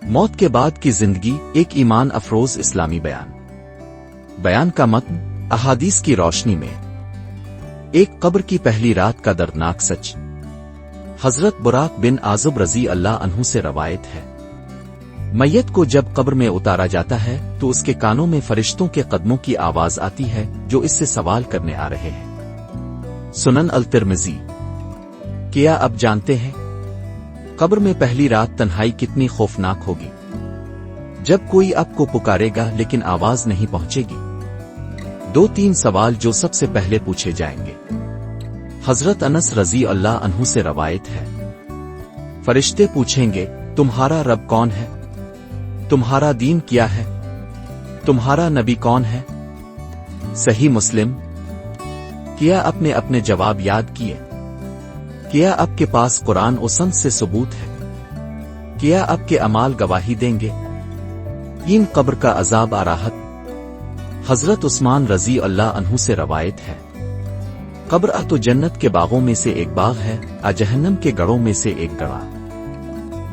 موت کے بعد کی زندگی ایک ایمان افروز اسلامی بیان کا متن احادیث کی روشنی میں ایک قبر کی پہلی رات کا دردناک سچ۔ حضرت براق بن عازب رضی اللہ عنہ سے روایت ہے، میت کو جب قبر میں اتارا جاتا ہے تو اس کے کانوں میں فرشتوں کے قدموں کی آواز آتی ہے جو اس سے سوال کرنے آ رہے ہیں۔ سنن الترمذی۔ کیا اب جانتے ہیں قبر میں پہلی رات تنہائی کتنی خوفناک ہوگی؟ جب کوئی آپ کو پکارے گا لیکن آواز نہیں پہنچے گی۔ 2-3 سوال جو سب سے پہلے پوچھے جائیں گے۔ حضرت انس رضی اللہ عنہ سے روایت ہے، فرشتے پوچھیں گے، تمہارا رب کون ہے؟ تمہارا دین کیا ہے؟ تمہارا نبی کون ہے؟ صحیح مسلم۔ کیا آپ نے اپنے جواب یاد کیے؟ کیا آپ کے پاس قرآن و سنت سے ثبوت ہے؟ کیا آپ کے اعمال گواہی دیں گے؟ تین قبر کا عذاب آراحت۔ حضرت عثمان رضی اللہ عنہ سے روایت ہے، قبر تو جنت کے باغوں میں سے ایک باغ ہے، جہنم کے گڑھوں میں سے ایک گڑھا۔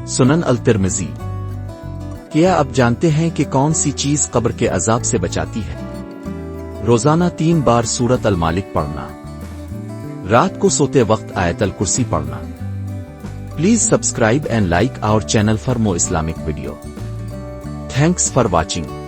سنن الترمذی۔ کیا آپ جانتے ہیں کہ کون سی چیز قبر کے عذاب سے بچاتی ہے؟ روزانہ 3 بار سورۃ المالک پڑھنا، رات کو سوتے وقت آیت الکرسی پڑھنا۔ Please subscribe and like our channel for more Islamic video. Thanks for watching.